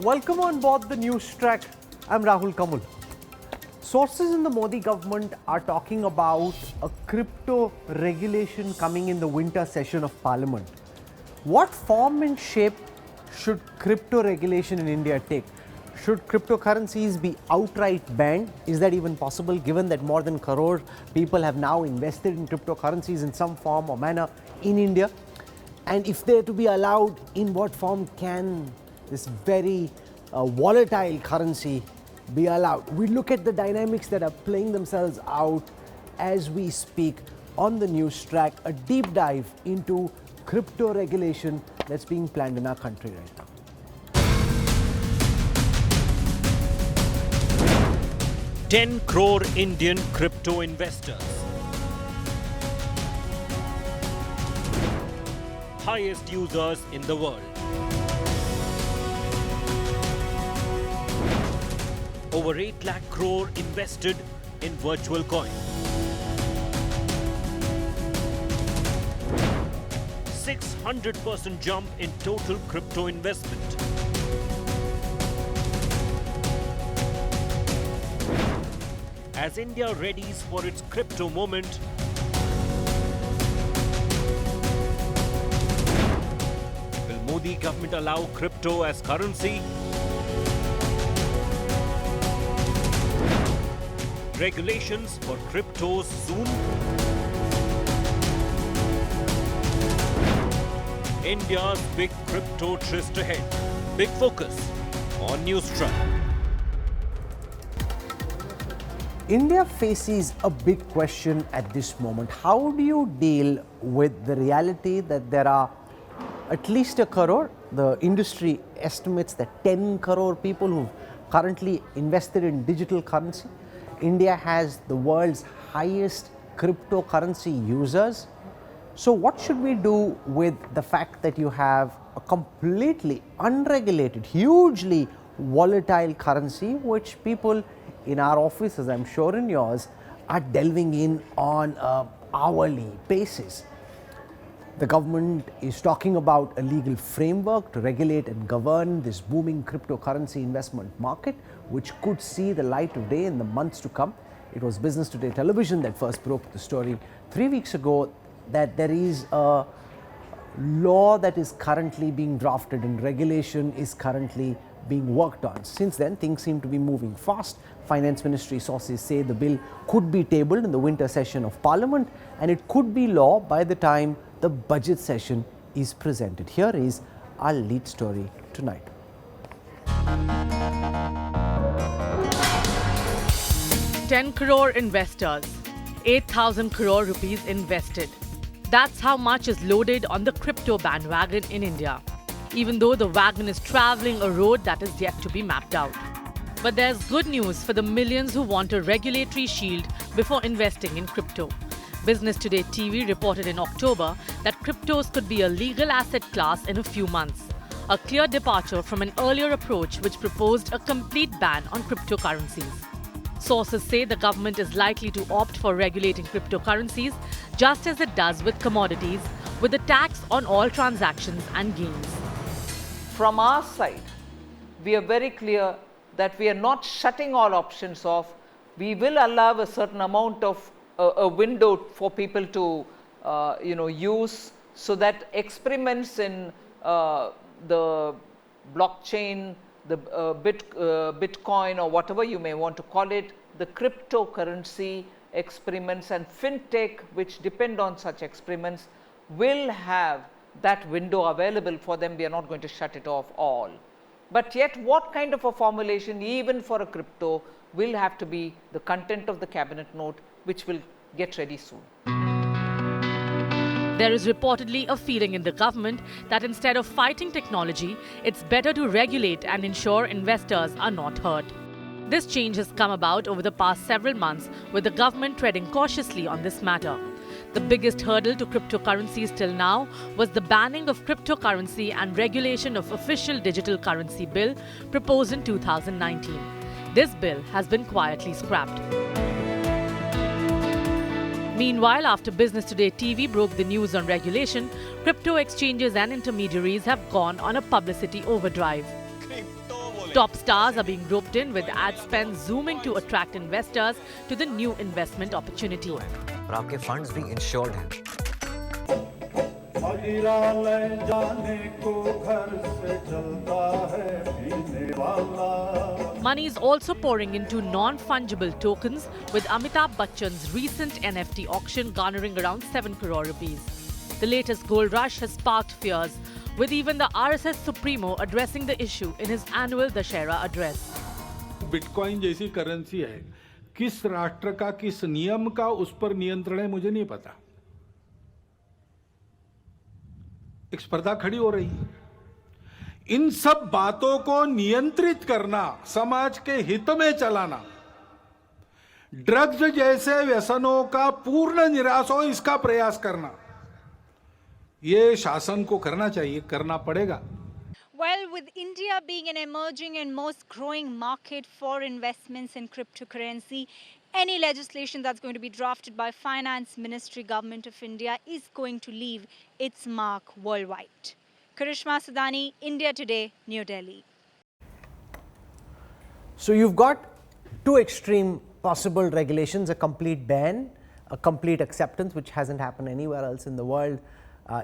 Welcome on board the news track. I'm Rahul Kamul. Sources in the Modi government are talking about a crypto regulation coming in the winter session of Parliament. What form and shape should crypto regulation in India take? Should cryptocurrencies be outright banned? Is that even possible, given that more than crore people have now invested in cryptocurrencies in some form or manner in India? And if they're to be allowed, in what form can this very volatile currency be allowed? We look at the dynamics that are playing themselves out as we speak on the news track, a deep dive into crypto regulation that's being planned in our country right now. "10 crore Indian crypto investors. Highest users in the world. Over 8 lakh crore invested in virtual coin. 600% jump in total crypto investment. As India readies for its crypto moment, will Modi government allow crypto as currency? Regulations for cryptos soon? India's big crypto tryst ahead. Big focus on Newstrack. India faces a big question at this moment. How do you deal with the reality that there are at least a crore? The industry estimates that 10 crore people who've currently invested in digital currency. India has the world's highest cryptocurrency users. So what should we do with the fact that you have a completely unregulated, hugely volatile currency, which people in our office, as I'm sure in yours, are delving in on an hourly basis? The government is talking about a legal framework to regulate and govern this booming cryptocurrency investment market, which could see the light of day in the months to come. It was Business Today Television that first broke the story 3 weeks ago that there is a law that is currently being drafted and regulation is currently being worked on. Since then, things seem to be moving fast. Finance Ministry sources say the bill could be tabled in the winter session of Parliament and it could be law by the time the budget session is presented. Here is our lead story tonight. "10 crore investors, 8,000 crore rupees invested." That's how much is loaded on the crypto bandwagon in India, even though the wagon is traveling a road that is yet to be mapped out. But there's good news for the millions who want a regulatory shield before investing in crypto. Business Today TV reported in October that cryptos could be a legal asset class in a few months, a clear departure from an earlier approach which proposed a complete ban on cryptocurrencies. Sources say the government is likely to opt for regulating cryptocurrencies just as it does with commodities, with a tax on all transactions and gains. From our side, we are very clear that we are not shutting all options off. We will allow a certain amount of a window for people to use, so that experiments in the blockchain, the Bitcoin or whatever you may want to call it, the cryptocurrency experiments and fintech which depend on such experiments will have that window available for them. We are not going to shut it off all. But yet what kind of a formulation, even for a crypto, will have to be the content of the cabinet note, which will get ready soon. There is reportedly a feeling in the government that instead of fighting technology, it's better to regulate and ensure investors are not hurt. This change has come about over the past several months, with the government treading cautiously on this matter. The biggest hurdle to cryptocurrencies till now was the banning of cryptocurrency and regulation of official digital currency bill proposed in 2019. This bill has been quietly scrapped. Meanwhile, after Business Today TV broke the news on regulation, crypto exchanges and intermediaries have gone on a publicity overdrive. Crypto Top stars are being roped in with ad spend zooming to attract investors to the new investment opportunity. और आपके funds भी insured हैं। Money is also pouring into non-fungible tokens, with Amitabh Bachchan's recent NFT auction garnering around 7 crore rupees. The latest gold rush has sparked fears, with even the RSS Supremo addressing the issue in his annual Dussehra address. Bitcoin जैसी currency है, किस राष्ट्र का, किस नियम का उस पर नियंत्रण है, मुझे नहीं पता। एक स्पर्धा खड़ी हो रही है। इन सब बातों को नियंत्रित करना, समाज के हित में चलाना, ड्रग्स जैसे व्यसनों का पूर्ण निराश हो इसका प्रयास करना, ये शासन को करना चाहिए, करना पड़ेगा। Well, with India being an emerging and most growing market for investments in cryptocurrency, any legislation that's going to be drafted by Finance Ministry, Government of India is going to leave its mark worldwide. Karishma Sudani, India Today, New Delhi. So you've got two extreme possible regulations, a complete ban, a complete acceptance, which hasn't happened anywhere else in the world,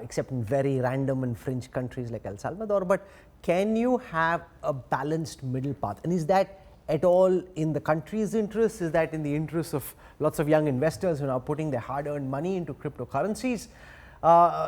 except in very random and fringe countries like El Salvador. But can you have a balanced middle path? And is that at all in the country's interest? Is that in the interest of lots of young investors who are now putting their hard-earned money into cryptocurrencies?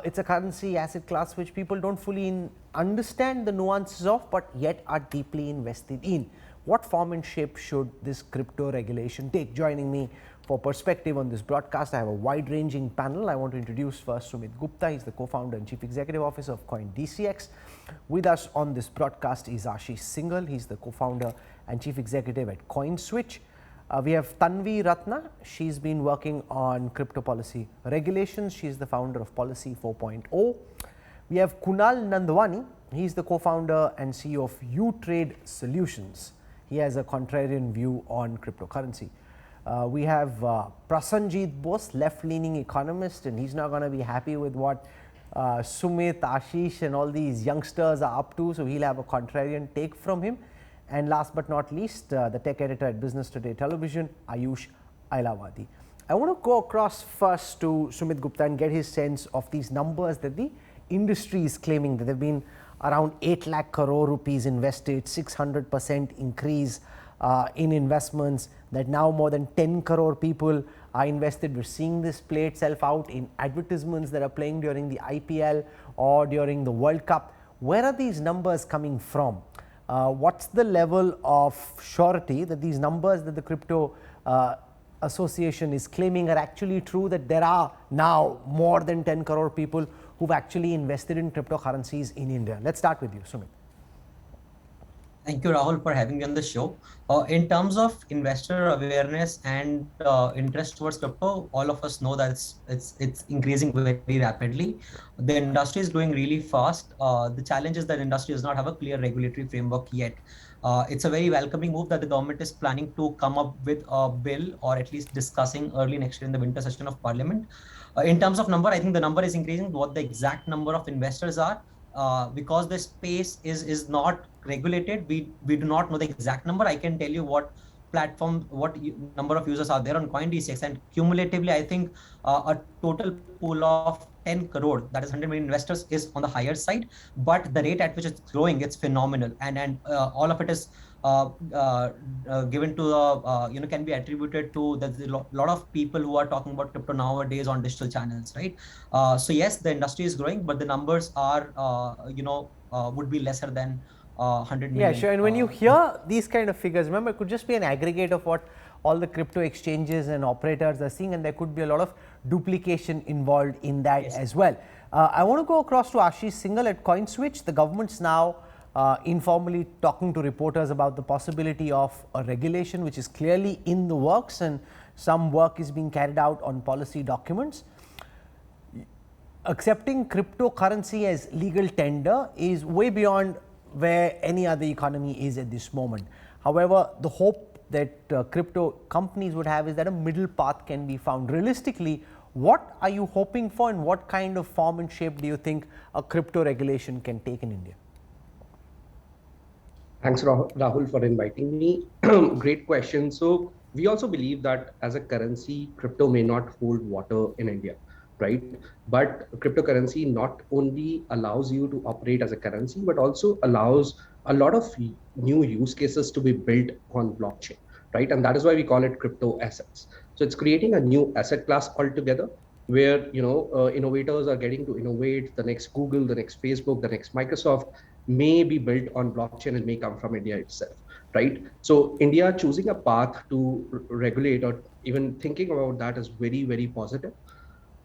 It's a currency asset class which people don't fully understand the nuances of, but yet are deeply invested in. What form and shape should this crypto regulation take? Joining me for perspective on this broadcast, I have a wide-ranging panel. I want to introduce first Sumit Gupta. He's the co-founder and chief executive officer of CoinDCX. With us on this broadcast is Ashish Singhal. He's the co-founder and chief executive at CoinSwitch. We have Tanvi Ratna. She's been working on crypto policy regulations. She's the founder of Policy 4.0. We have Kunal Nandwani. He's the co-founder and CEO of U-Trade Solutions. He has a contrarian view on cryptocurrency. We have Prasanjit Bose, left-leaning economist, and he's not going to be happy with what Sumit, Ashish and all these youngsters are up to, so he'll have a contrarian take from him. And last but not least, the tech editor at Business Today Television, Ayush Ailavadi. I want to go across first to Sumit Gupta and get his sense of these numbers that the industry is claiming, that there have been around 8 lakh crore rupees invested, 600% increase in investments, that now more than 10 crore people are invested. We're seeing this play itself out in advertisements that are playing during the IPL or during the World Cup. Where are these numbers coming from? What's the level of surety that these numbers that the crypto association is claiming are actually true, that there are now more than 10 crore people who've actually invested in cryptocurrencies in India? Let's start with you, Sumit. Thank you, Rahul, for having me on the show. In terms of investor awareness and interest towards crypto, all of us know that it's increasing very rapidly. The industry is growing really fast. The challenge is that the industry does not have a clear regulatory framework yet. It's a very welcoming move that the government is planning to come up with a bill, or at least discussing early next year in the winter session of Parliament. In terms of number, I think the number is increasing. What the exact number of investors are, because the space is not regulated, we do not know the exact number. I can tell you what platform, number of users are there on CoinDCX, and cumulatively I think a total pool of 10 crore, that is 100 million investors, is on the higher side, but the rate at which it's growing, it's phenomenal, and all of it is given to the can be attributed to the lot of people who are talking about crypto nowadays on digital channels, right? So yes, the industry is growing, but the numbers are would be lesser than 100 million. Yeah, sure. And when you hear these kind of figures, remember, it could just be an aggregate of what all the crypto exchanges and operators are seeing, and there could be a lot of duplication involved in that as well. I want to go across to Ashish Singhal at CoinSwitch. The government's now informally talking to reporters about the possibility of a regulation which is clearly in the works, and some work is being carried out on policy documents. Accepting cryptocurrency as legal tender is way beyond where any other economy is at this moment. However, the hope that crypto companies would have is that a middle path can be found. Realistically, what are you hoping for, and what kind of form and shape do you think a crypto regulation can take in India? Thanks, Rahul, for inviting me. Great question. So, we also believe that as a currency, crypto may not hold water in India, right? But cryptocurrency not only allows you to operate as a currency, but also allows a lot of new use cases to be built on blockchain, right? And that is why we call it crypto assets. So, it's creating a new asset class altogether where innovators are getting to innovate. The next Google, the next Facebook, the next Microsoft may be built on blockchain and may come from India itself, right? So India choosing a path to regulate or even thinking about that is very, very positive.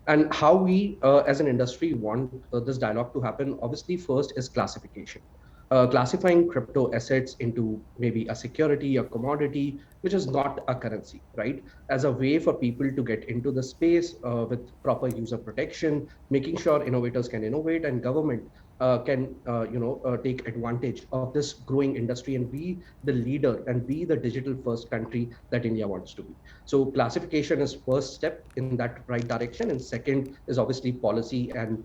And how we as an industry want this dialogue to happen, obviously first is classification. Classifying crypto assets into maybe a security, a commodity, which is not a currency, right? As a way for people to get into the space with proper user protection, making sure innovators can innovate and government can take advantage of this growing industry and be the leader and be the digital first country that India wants to be. So classification is first step in that right direction, and second is obviously policy and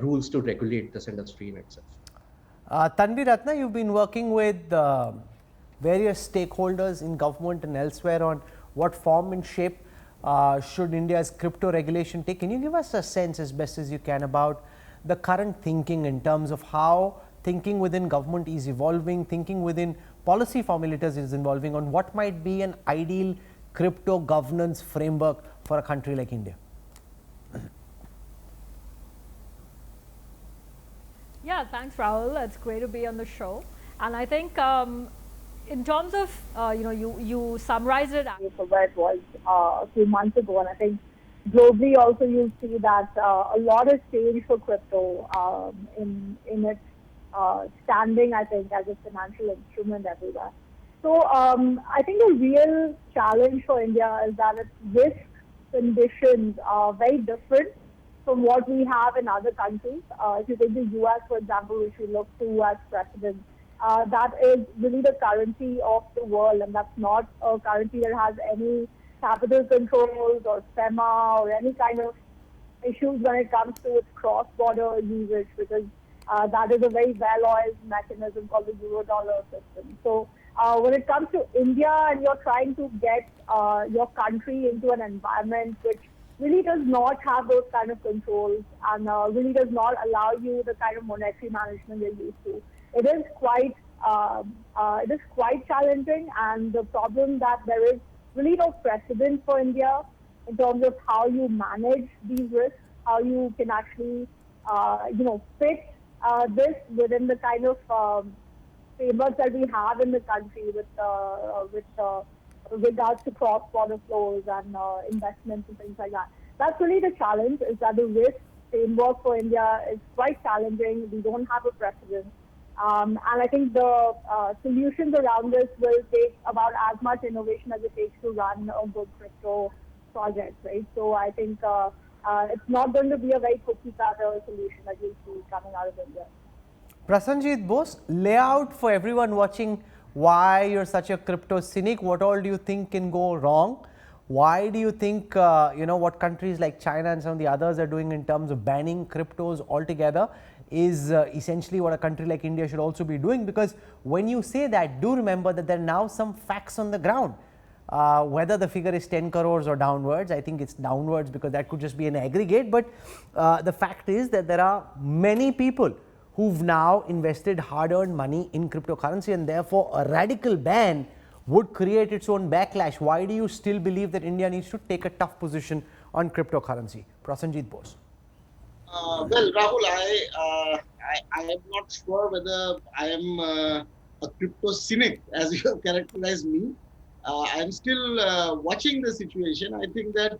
rules to regulate this industry in itself. Tanvi Ratna, you've been working with various stakeholders in government and elsewhere on what form and shape should India's crypto regulation take. Can you give us a sense as best as you can about the current thinking in terms of how thinking within government is evolving, thinking within policy formulators is evolving on what might be an ideal crypto governance framework for a country like India? Yeah, thanks, Rahul. It's great to be on the show. And I think in terms of, you summarized it. Where it was a few months ago, and I think globally also you'll see that a lot has changed for crypto in its standing, I think, as a financial instrument everywhere. So I think the real challenge for India is that its risk conditions are very different from what we have in other countries. If you take the US, for example, which we look to as precedent, that is really the currency of the world, and that's not a currency that has any capital controls or SEMA or any kind of issues when it comes to its cross-border usage, because that is a very well-oiled mechanism called the Euro-dollar system. So when it comes to India and you're trying to get your country into an environment which really does not have those kind of controls and really does not allow you the kind of monetary management you're used to, it is quite challenging. And the problem that there is really no precedent for India in terms of how you manage these risks, how you can actually fit this within the kind of frameworks that we have in the country with regards to cross-border flows and investments and things like that. That's really the challenge, is that the risk framework for India is quite challenging. We don't have a precedent. And I think the solutions around this will take about as much innovation as it takes to run a good crypto project, right? So I think it's not going to be a very cookie-cutter solution that you'll see coming out of India. Prasenjit Bose, lay out for everyone watching why you're such a crypto cynic. What all do you think can go wrong? Why do you think what countries like China and some of the others are doing in terms of banning cryptos altogether is essentially what a country like India should also be doing? Because when you say that, do remember that there are now some facts on the ground. Whether the figure is 10 crores or downwards, I think it's downwards because that could just be an aggregate. But the fact is that there are many people who've now invested hard-earned money in cryptocurrency, and therefore a radical ban would create its own backlash. Why do you still believe that India needs to take a tough position on cryptocurrency? Prasenjit Bose. Well, Rahul, I am not sure whether I am a crypto cynic, as you have characterized me. I am still watching the situation. I think that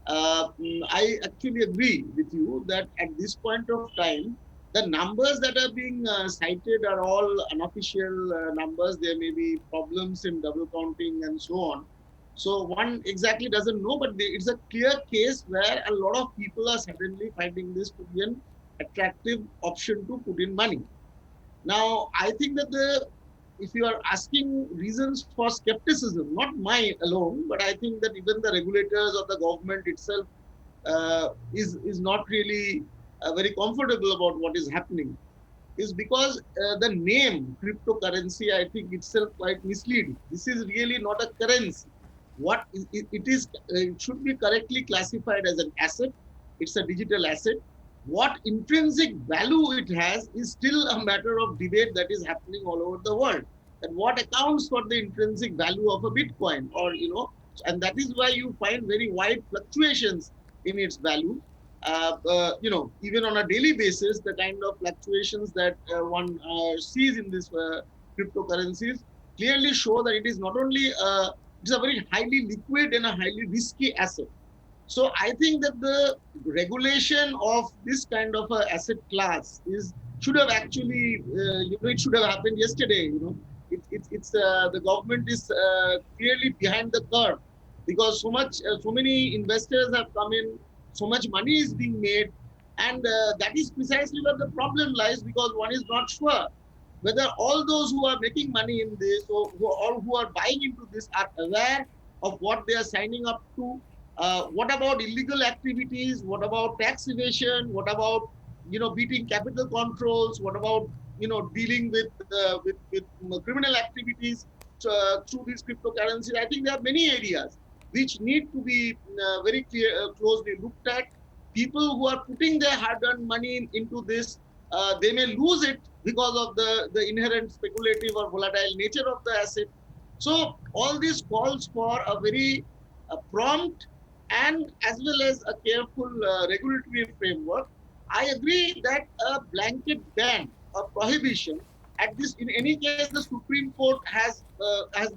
I actually agree with you that at this point of time, the numbers that are being cited are all unofficial numbers. There may be problems in double counting and so on. So one exactly doesn't know, but it's a clear case where a lot of people are suddenly finding this to be an attractive option to put in money. Now, I think that if you are asking reasons for skepticism, not mine alone, but I think that even the regulators or the government itself is not really very comfortable about what is happening. is because the name cryptocurrency, I think itself quite misleading. This is really not a currency. What it is, it should be correctly classified as an asset. It's a digital asset. What intrinsic value it has is still a matter of debate that is happening all over the world. And what accounts for the intrinsic value of a Bitcoin, or and that is why you find very wide fluctuations in its value. Even on a daily basis, the kind of fluctuations that one sees in these cryptocurrencies clearly show that it is not only it's a very highly liquid and a highly risky asset. So I think that the regulation of this kind of a asset class should have actually, it should have happened yesterday. The government is clearly behind the curve, because so many investors have come in, so much money is being made, and that is precisely where the problem lies, because one is not sure whether all those who are making money in this, or who are buying into this, are aware of what they are signing up to. What about illegal activities? What about tax evasion? What about beating capital controls? What about dealing with criminal activities through these cryptocurrencies? I think there are many areas which need to be very closely looked at. People who are putting their hard-earned money into this, they may lose it because of the inherent speculative or volatile nature of the asset. So all this calls for a very prompt and as well as a careful regulatory framework. I agree that a blanket ban or prohibition in any case, the Supreme Court has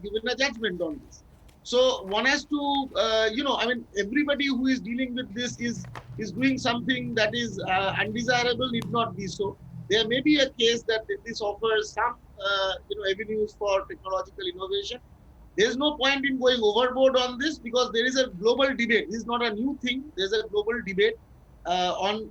given a judgment on this. So one has to, everybody who is dealing with this is doing something that is undesirable, need not be so. There may be a case that this offers some, avenues for technological innovation. There's no point in going overboard on this, because there is a global debate. This is not a new thing. There's a global debate on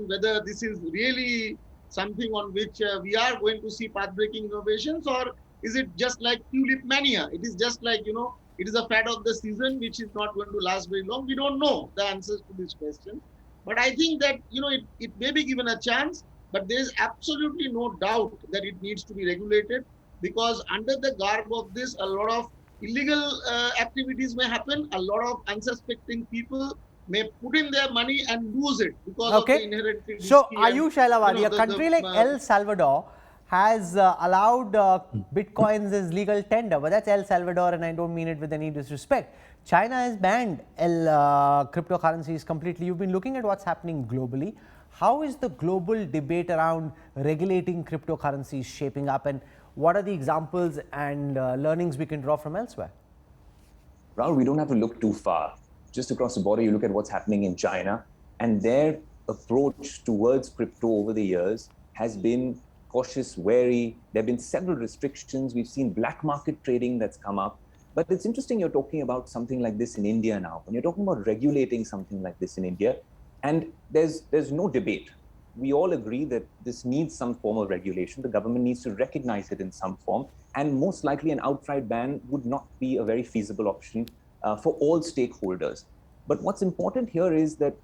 whether this is really something on which we are going to see path-breaking innovations, or is it just like tulip mania? It is just like, it is a fad of the season, which is not going to last very long. We don't know the answers to this question. But I think that, it may be given a chance, but there is absolutely no doubt that it needs to be regulated, because under the garb of this, a lot of illegal activities may happen. A lot of unsuspecting people may put in their money and lose it because of the inherent risky. So, Ayush Ailavadi, a country like El Salvador has allowed bitcoins as legal tender, but that's El Salvador, and I don't mean it with any disrespect. China has banned cryptocurrencies completely. You've been looking at what's happening globally. How is the global debate around regulating cryptocurrencies shaping up, and what are the examples and learnings we can draw from elsewhere? Rahul, we don't have to look too far. Just across the border, you look at what's happening in China, and their approach towards crypto over the years has been cautious, wary. There have been several restrictions. We've seen black market trading that's come up. But it's interesting you're talking about something like this in India now. When you're talking about regulating something like this in India, and there's no debate. We all agree that this needs some form of regulation. The government needs to recognize it in some form, and most likely an outright ban would not be a very feasible option for all stakeholders. But what's important here is that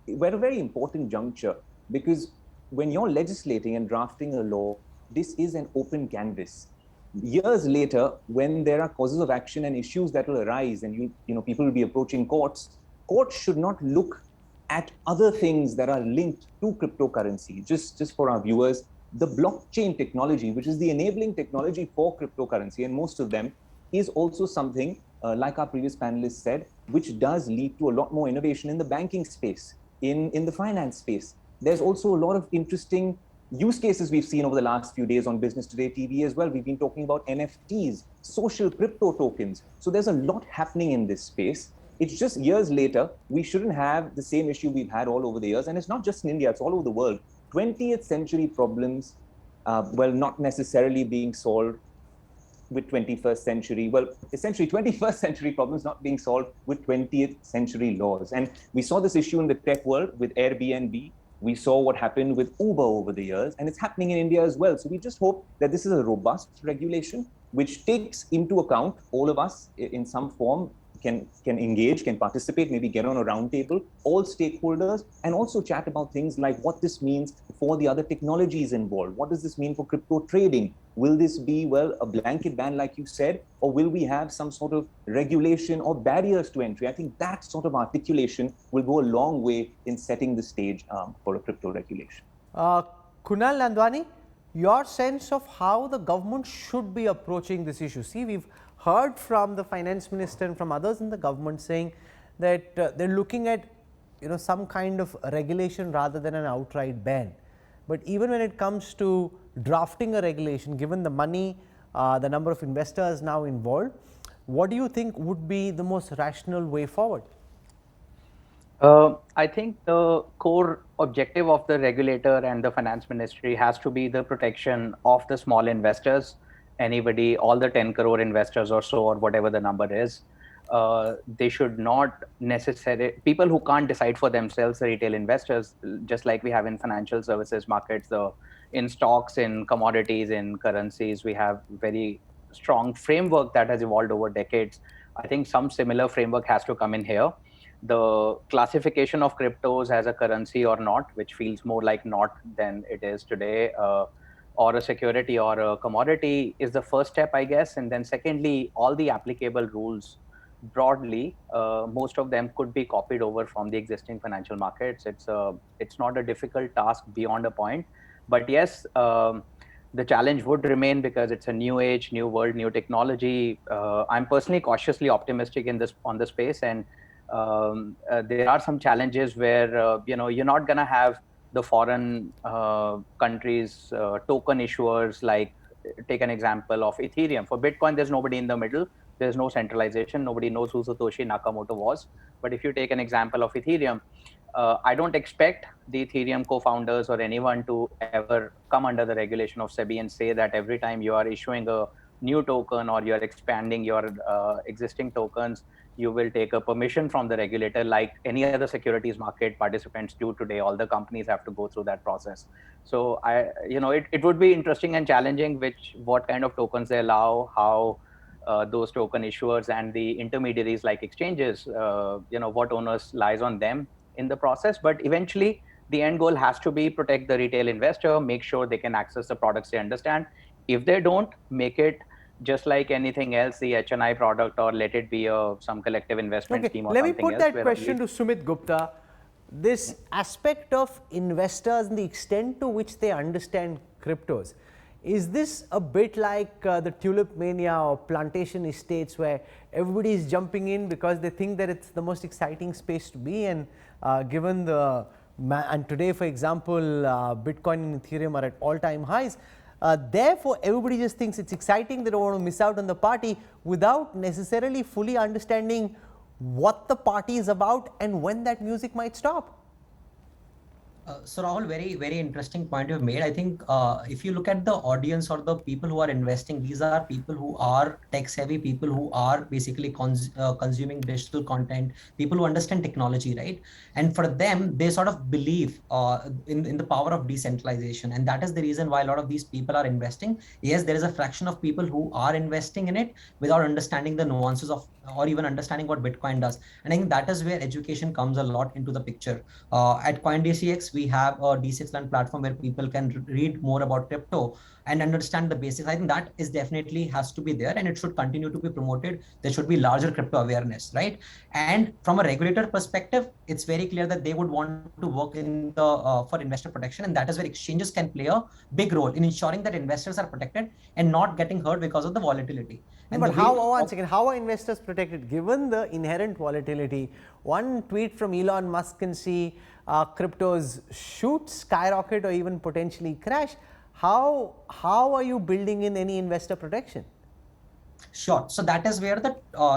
we're at a very important juncture, because when you're legislating and drafting a law, this is an open canvas. Years later, when there are causes of action and issues that will arise, and people will be approaching courts should not look at other things that are linked to cryptocurrency. Just for our viewers, the blockchain technology, which is the enabling technology for cryptocurrency, and most of them, is also something, like our previous panelists said, which does lead to a lot more innovation in the banking space, in the finance space. There's also a lot of interesting use cases we've seen over the last few days on Business Today TV as well. We've been talking about NFTs, social crypto tokens. So there's a lot happening in this space. It's just years later, we shouldn't have the same issue we've had all over the years. And it's not just in India, it's all over the world. 20th century problems, not necessarily being solved with 21st century. Well, essentially 21st century problems not being solved with 20th century laws. And we saw this issue in the tech world with Airbnb. We saw what happened with Uber over the years, and it's happening in India as well. So we just hope that this is a robust regulation which takes into account all of us in some form, engage, can participate, maybe get on a round table, all stakeholders, and also chat about things like what this means for the other technologies involved. What does this mean for crypto trading? Will this be, well, a blanket ban, like you said, or will we have some sort of regulation or barriers to entry? I think that sort of articulation will go a long way in setting the stage for a crypto regulation. Kunal Nandwani, your sense of how the government should be approaching this issue. See, we've heard from the finance minister and from others in the government saying that they're looking at some kind of regulation rather than an outright ban. But even when it comes to drafting a regulation, given the money, the number of investors now involved, what do you think would be the most rational way forward? I think the core objective of the regulator and the finance ministry has to be the protection of the small investors. Anybody, all the 10 crore investors or so, or whatever the number is, they should not necessarily, people who can't decide for themselves, the retail investors, just like we have in financial services markets, in stocks, in commodities, in currencies, we have very strong framework that has evolved over decades. I think some similar framework has to come in here. The classification of cryptos as a currency or not, which feels more like not than it is today, or a security or a commodity, is the first step, I guess. And then secondly, all the applicable rules broadly, most of them could be copied over from the existing financial markets. It's not a difficult task beyond a point. But yes, the challenge would remain because it's a new age, new world, new technology. I'm personally cautiously optimistic on the space, and there are some challenges where you're not going to have the foreign countries token issuers. Like, take an example of Ethereum. For Bitcoin, there's nobody in the middle. There's no centralization. Nobody knows who Satoshi Nakamoto was. But if you take an example of Ethereum, I don't expect the Ethereum co-founders or anyone to ever come under the regulation of SEBI and say that every time you are issuing a new token or you're expanding your existing tokens, you will take a permission from the regulator like any other securities market participants do today. All the companies have to go through that process. So it would be interesting and challenging what kind of tokens they allow, how those token issuers and the intermediaries like exchanges, what onus lies on them in the process. But eventually, the end goal has to be protect the retail investor, make sure they can access the products they understand. If they don't, make it just like anything else, the HNI product, or let it be some collective investment scheme or something else. Let me put that question to Sumit Gupta. This aspect of investors and the extent to which they understand cryptos, is this a bit like the tulip mania or plantation estates where everybody is jumping in because they think that it's the most exciting space to be, and given and today, for example, Bitcoin and Ethereum are at all-time highs. Therefore, everybody just thinks it's exciting, they don't want to miss out on the party without necessarily fully understanding what the party is about and when that music might stop. So Rahul, very, very interesting point you've made. I think if you look at the audience or the people who are investing, these are people who are tech savvy, people who are basically consuming digital content, people who understand technology, right? And for them, they sort of believe in the power of decentralization. And that is the reason why a lot of these people are investing. Yes, there is a fraction of people who are investing in it without understanding the nuances of, or even understanding what Bitcoin does. And I think that is where education comes a lot into the picture. At CoinDCX, we have a D6 Learn platform where people can read more about crypto and understand the basics. I think that is definitely has to be there, and it should continue to be promoted. There should be larger crypto awareness, right? And from a regulator perspective, it's very clear that they would want to work in the for investor protection, and that is where exchanges can play a big role in ensuring that investors are protected and not getting hurt because of the volatility. And but how are investors protected given the inherent volatility? One tweet from Elon Musk can see cryptos shoot, skyrocket, or even potentially crash. How are you building in any investor protection? Sure. So that is where the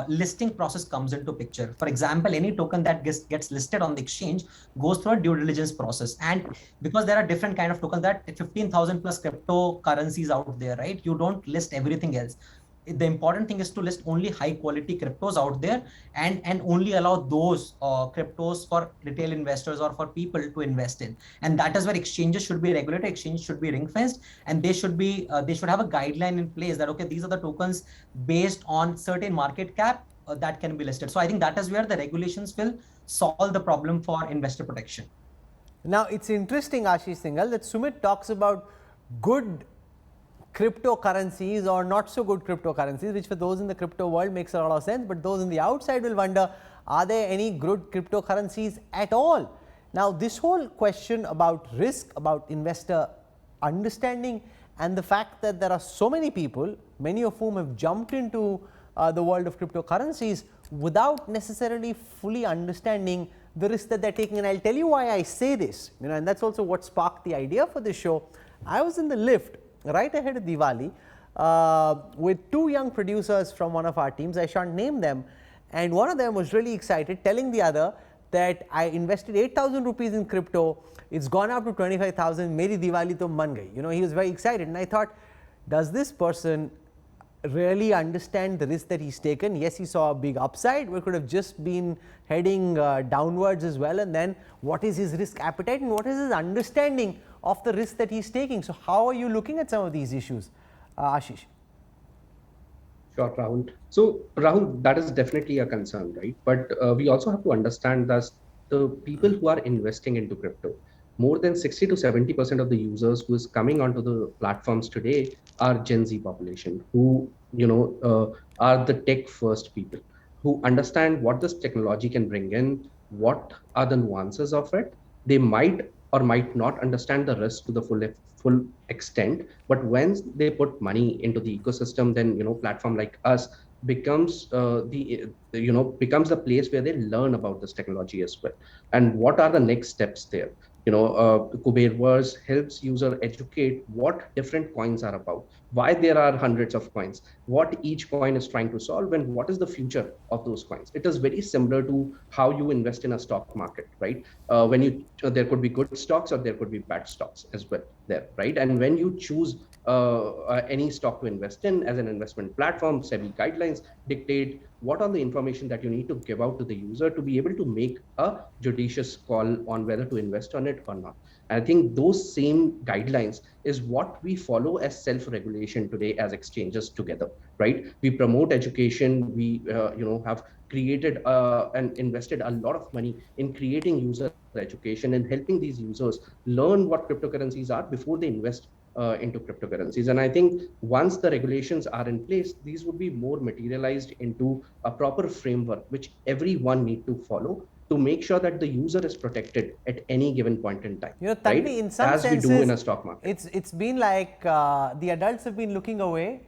listing process comes into picture. For example, any token that gets listed on the exchange goes through a due diligence process. And because there are different kind of tokens, that 15,000 plus cryptocurrencies out there, right? You don't list everything else. The important thing is to list only high quality cryptos out there and only allow those cryptos for retail investors or for people to invest in. And that is where exchanges should be regulated, exchanges should be ring fenced, and they should have a guideline in place that, okay, these are the tokens based on certain market cap that can be listed. So I think that is where the regulations will solve the problem for investor protection. Now, it's interesting, Ashish Singhal, that Sumit talks about good cryptocurrencies or not so good cryptocurrencies, which for those in the crypto world makes a lot of sense, but those in the outside will wonder, are there any good cryptocurrencies at all? Now, this whole question about risk, about investor understanding, and the fact that there are so many people, many of whom have jumped into the world of cryptocurrencies without necessarily fully understanding the risk that they're taking. And I'll tell you why I say this, and that's also what sparked the idea for this show. I was in the lift right ahead of Diwali with two young producers from one of our teams. I shan't name them, and one of them was really excited, telling the other that I invested 8,000 rupees in crypto, it's gone up to 25,000, meri Diwali to man gayi. He was very excited, and I thought, does this person really understand the risk that he's taken? Yes, he saw a big upside, but could have just been heading downwards as well. And then what is his risk appetite and what is his understanding of the risk that he's taking? So how are you looking at some of these issues, Ashish? Sure, Rahul. So Rahul, that is definitely a concern, right? But we also have to understand that the people who are investing into crypto, more than 60 to 70% of the users who is coming onto the platforms today are Gen Z population, who are the tech first people, who understand what this technology can bring in, what are the nuances of it. They might or might not understand the risk to the full extent, but when they put money into the ecosystem, then platform like us becomes becomes the place where they learn about this technology as well, and what are the next steps there. Kuberverse helps user educate what different coins are about, why there are hundreds of coins, what each coin is trying to solve, and what is the future of those coins. It is very similar to how you invest in a stock market, right? When there could be good stocks or there could be bad stocks as well there, right? And when you choose any stock to invest in as an investment platform, SEBI guidelines dictate what are the information that you need to give out to the user to be able to make a judicious call on whether to invest on it or not. And I think those same guidelines is what we follow as self-regulation today as exchanges together, right? We promote education. We have created and invested a lot of money in creating user education and helping these users learn what cryptocurrencies are before they invest into cryptocurrencies. And I think once the regulations are in place, these would be more materialized into a proper framework which everyone need to follow to make sure that the user is protected at any given point in time. Tanvi, right? in some as senses, we do in a stock market. It's been like the adults have been looking away,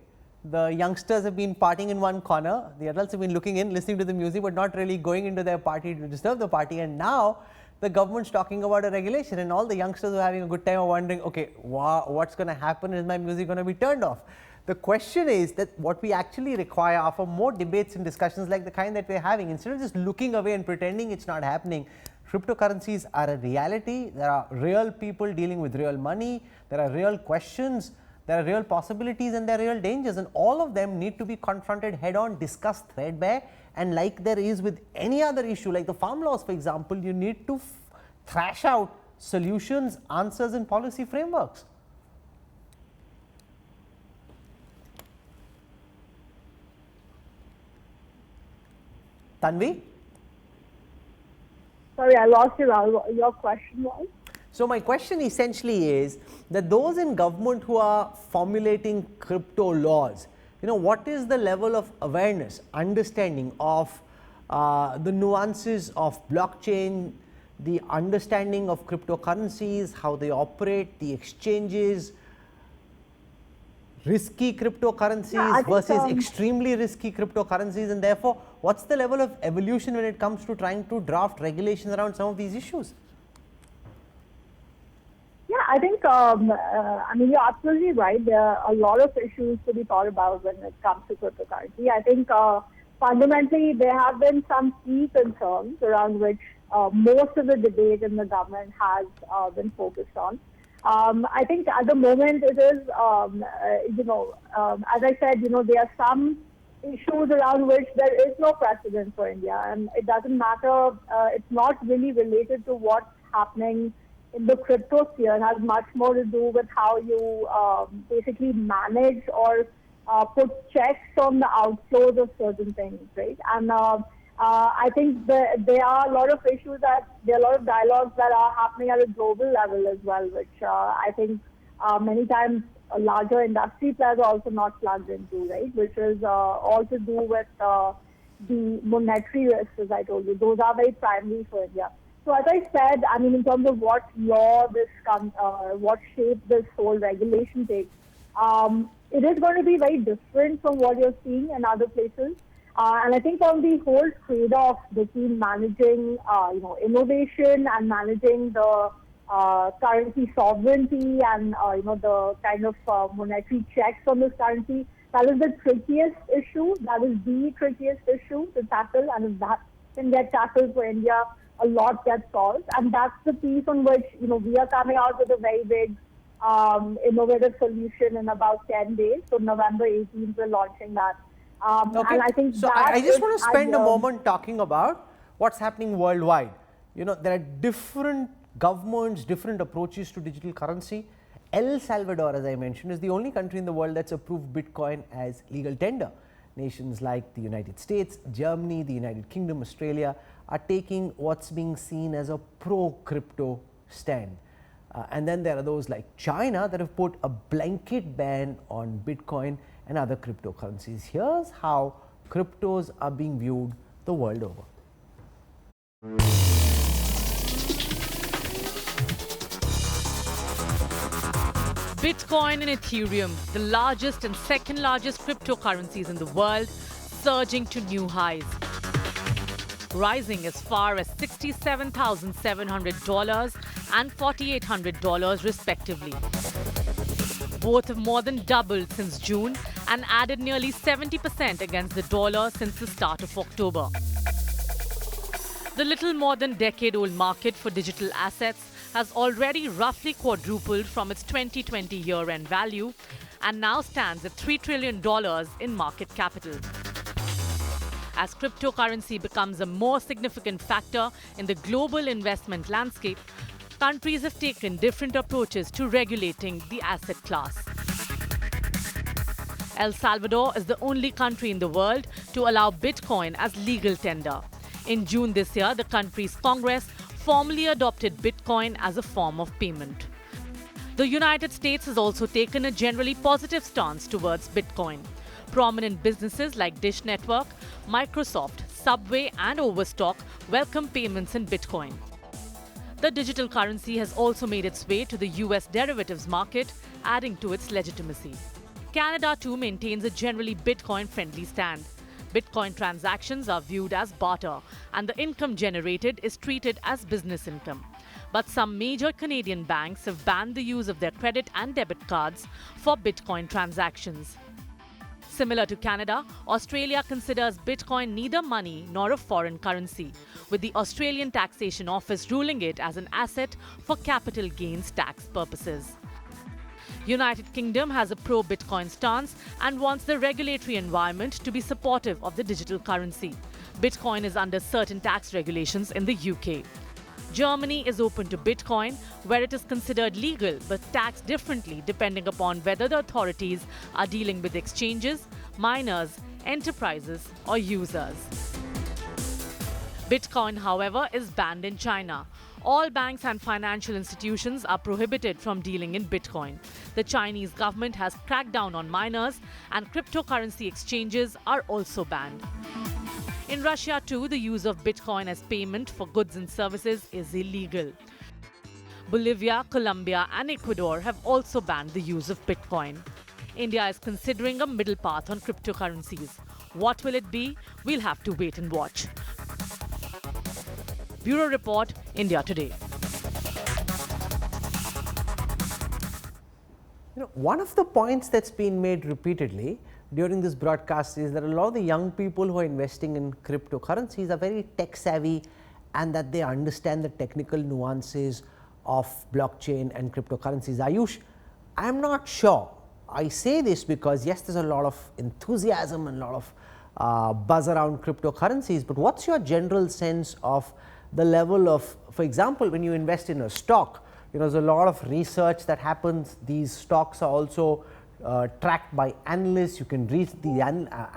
the youngsters have been partying in one corner, the adults have been looking in, listening to the music, but not really going into their party to disturb the party. And now the government's talking about a regulation, and all the youngsters who are having a good time are wondering, okay, what's going to happen? Is my music going to be turned off? The question is that what we actually require are for more debates and discussions like the kind that we're having. Instead of just looking away and pretending it's not happening, cryptocurrencies are a reality. There are real people dealing with real money. There are real questions. There are real possibilities and there are real dangers, and all of them need to be confronted head on, discussed threadbare. And like there is with any other issue, like the farm laws, for example, you need to thrash out solutions, answers, and policy frameworks. Tanvi? Sorry, I lost you. Your question was? So my question essentially is that those in government who are formulating crypto laws, what is the level of awareness, understanding of the nuances of blockchain, the understanding of cryptocurrencies, how they operate, the exchanges, risky cryptocurrencies versus extremely risky cryptocurrencies, and therefore what's the level of evolution when it comes to trying to draft regulations around some of these issues? Yeah, I think, you're absolutely right. There are a lot of issues to be thought about when it comes to cryptocurrency. I think fundamentally there have been some key concerns around which most of the debate in the government has been focused on. I think at the moment it is, as I said, there are some issues around which there is no precedent for India, and it doesn't matter. It's not really related to what's happening in the crypto sphere. It has much more to do with how you basically manage or put checks on the outflows of certain things, right? And I think there are a lot of issues there are a lot of dialogues that are happening at a global level as well, which I think many times larger industry players are also not plugged into, right? Which is all to do with the monetary risks, as I told you. Those are very primary for India. So as I said, I mean, in terms of what law what shape this whole regulation takes, it is going to be very different from what you're seeing in other places. And I think on the whole trade-off between managing, innovation and managing the currency sovereignty and, the kind of monetary checks on this currency, that is the trickiest issue. That is the trickiest issue to tackle. And if that can get tackled for India, a lot gets solved. And that's the piece on which, we are coming out with a very big innovative solution in about 10 days. So November 18th, we're launching that. Okay. And I think so I just want to spend a moment talking about what's happening worldwide. There are different governments, different approaches to digital currency. El Salvador, as I mentioned, is the only country in the world that's approved Bitcoin as legal tender. Nations like the United States, Germany, the United Kingdom, Australia are taking what's being seen as a pro-crypto stand. And then there are those like China that have put a blanket ban on Bitcoin and other cryptocurrencies. Here's how cryptos are being viewed the world over. Bitcoin and Ethereum, the largest and second largest cryptocurrencies in the world, surging to new highs, rising as far as $67,700 and $4,800 respectively. Both have more than doubled since June and added nearly 70% against the dollar since the start of October. The little more than decade-old market for digital assets has already roughly quadrupled from its 2020 year-end value and now stands at $3 trillion in market capital. As cryptocurrency becomes a more significant factor in the global investment landscape, countries have taken different approaches to regulating the asset class. El Salvador is the only country in the world to allow Bitcoin as legal tender. In June this year, the country's Congress formally adopted Bitcoin as a form of payment. The United States has also taken a generally positive stance towards Bitcoin. Prominent businesses like Dish Network, Microsoft, Subway, and Overstock welcome payments in Bitcoin. The digital currency has also made its way to the US derivatives market, adding to its legitimacy. Canada too maintains a generally Bitcoin-friendly stand. Bitcoin transactions are viewed as barter, and the income generated is treated as business income. But some major Canadian banks have banned the use of their credit and debit cards for Bitcoin transactions. Similar to Canada, Australia considers Bitcoin neither money nor a foreign currency, with the Australian Taxation Office ruling it as an asset for capital gains tax purposes. United Kingdom has a pro-Bitcoin stance and wants the regulatory environment to be supportive of the digital currency. Bitcoin is under certain tax regulations in the UK. Germany is open to Bitcoin, where it is considered legal but taxed differently depending upon whether the authorities are dealing with exchanges, miners, enterprises, or users. Bitcoin, however, is banned in China. All banks and financial institutions are prohibited from dealing in Bitcoin. The Chinese government has cracked down on miners, and cryptocurrency exchanges are also banned. In Russia too, the use of Bitcoin as payment for goods and services is illegal. Bolivia, Colombia, and Ecuador have also banned the use of Bitcoin. India is considering a middle path on cryptocurrencies. What will it be? We'll have to wait and watch. Bureau Report, India Today. One of the points that's been made repeatedly during this broadcast is that a lot of the young people who are investing in cryptocurrencies are very tech savvy and that they understand the technical nuances of blockchain and cryptocurrencies. Ayush, I'm not sure. I say this because yes, there's a lot of enthusiasm and a lot of buzz around cryptocurrencies, but what's your general sense of the level of, for example, when you invest in a stock, there's a lot of research that happens. These stocks are also tracked by analysts. You can read the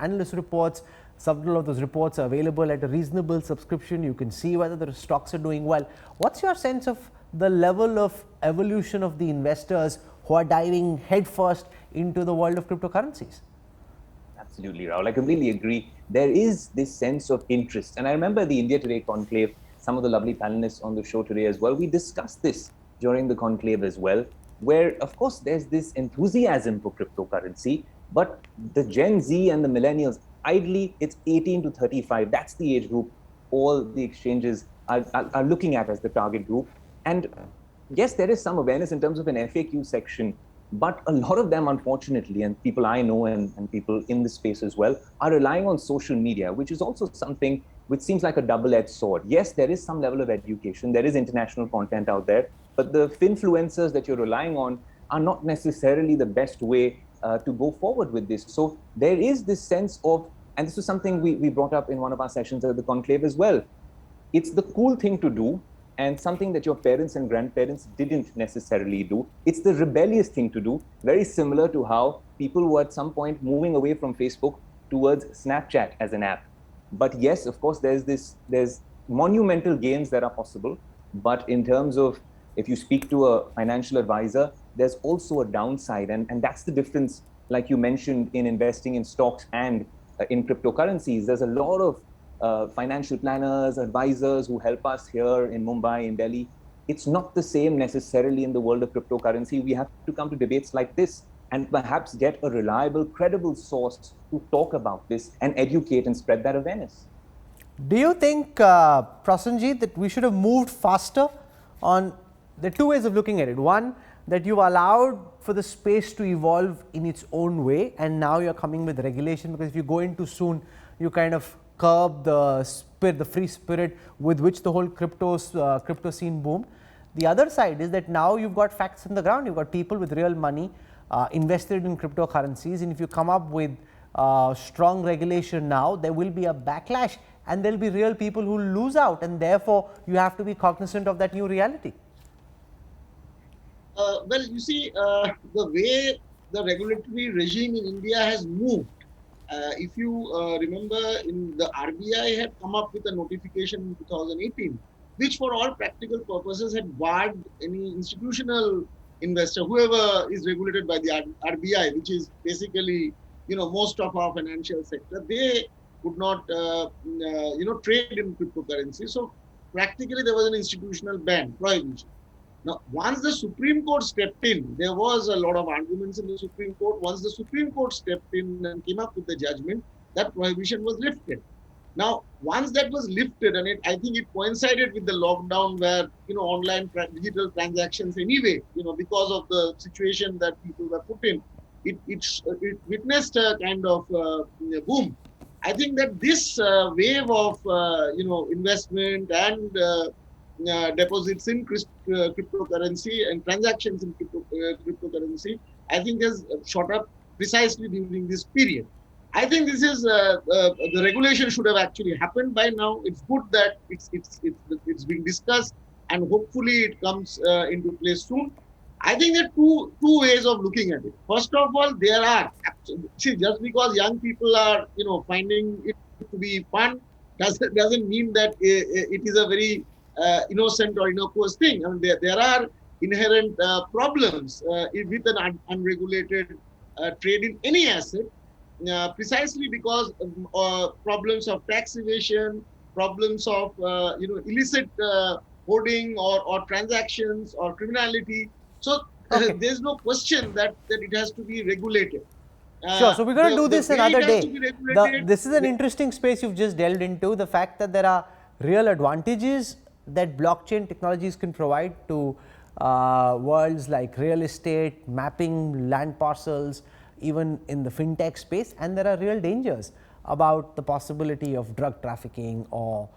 analyst reports. Several of those reports are available at a reasonable subscription. You can see whether the stocks are doing well. What's your sense of the level of evolution of the investors who are diving headfirst into the world of cryptocurrencies? Absolutely, Rahul. I completely agree. There is this sense of interest. And I remember the India Today conclave, some of the lovely panelists on the show today as well, we discussed this during the conclave as well, where, of course, there's this enthusiasm for cryptocurrency, but the Gen Z and the millennials, ideally, it's 18 to 35. That's the age group all the exchanges are looking at as the target group. And yes, there is some awareness in terms of an FAQ section, but a lot of them, unfortunately, and people I know and people in the space as well, are relying on social media, which is also something which seems like a double-edged sword. Yes, there is some level of education, there is international content out there, but the finfluencers that you're relying on are not necessarily the best way to go forward with this. So there is this sense of, and this is something we brought up in one of our sessions at the conclave as well, it's the cool thing to do, and something that your parents and grandparents didn't necessarily do. It's the rebellious thing to do, very similar to how people were at some point moving away from Facebook towards Snapchat as an app. But yes, of course, there's monumental gains that are possible. But in terms of, if you speak to a financial advisor, there's also a downside. And that's the difference, like you mentioned, in investing in stocks and in cryptocurrencies. There's a lot of financial planners, advisors who help us here in Mumbai, in Delhi. It's not the same necessarily in the world of cryptocurrency. We have to come to debates like this and perhaps get a reliable, credible source to talk about this and educate and spread that awareness. Do you think, Prasenjit, that we should have moved faster on the two ways of looking at it? One, that you've allowed for the space to evolve in its own way, and now you're coming with regulation, because if you go in too soon, you kind of curb the spirit, the free spirit with which the whole crypto scene boomed. The other side is that now you've got facts on the ground. You've got people with real money invested in cryptocurrencies, and if you come up with strong regulation now, there will be a backlash, and there will be real people who lose out, and therefore you have to be cognizant of that new reality. Well, you see, the way the regulatory regime in India has moved, if you remember, in the RBI had come up with a notification in 2018, which for all practical purposes had barred any institutional investor, whoever is regulated by the RBI, which is basically, most of our financial sector, they could not, trade in cryptocurrency. So practically there was an institutional ban, prohibition. Now, once the Supreme Court stepped in, there was a lot of arguments in the Supreme Court. Once the Supreme Court stepped in and came up with the judgment, that prohibition was lifted. Now, once that was lifted, and I think it coincided with the lockdown where, online digital transactions anyway, because of the situation that people were put in, it witnessed a kind of boom. I think that this wave of, investment and deposits in cryptocurrency and transactions in cryptocurrency, I think has shot up precisely during this period. I think this is the regulation should have actually happened by now. It's good that it's being discussed, and hopefully it comes into place soon. I think there are two ways of looking at it. First of all, there are, just because young people are finding it to be fun doesn't mean that it is a very innocent or innocuous thing. I mean, there are inherent problems with an unregulated trade in any asset, precisely because problems of tax evasion, problems of illicit hoarding or transactions or criminality. So there's no question that it has to be regulated. Sure. So we're going to do this another day. This is an interesting space you've just delved into. The fact that there are real advantages that blockchain technologies can provide to worlds like real estate, mapping land parcels, even in the fintech space, and there are real dangers about the possibility of drug trafficking or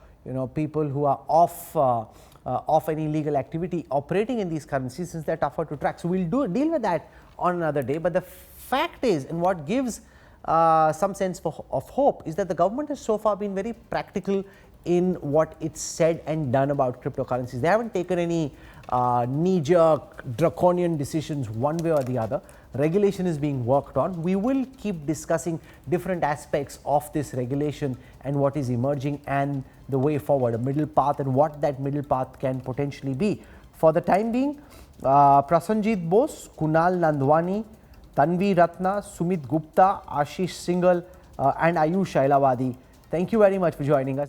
people who are off any illegal activity operating in these currencies, since they're tougher to track. So we'll deal with that on another day. But the fact is, and what gives some sense of hope, is that the government has so far been very practical in what it's said and done about cryptocurrencies. They haven't taken any knee-jerk, draconian decisions one way or the other, regulation is being worked on. We will keep discussing different aspects of this regulation and what is emerging and the way forward, a middle path, and what that middle path can potentially be. For the time being, Prasanjit Bose, Kunal Nandwani, Tanvi Ratna, Sumit Gupta, Ashish Singhal and Ayush Ailavadi, thank you very much for joining us.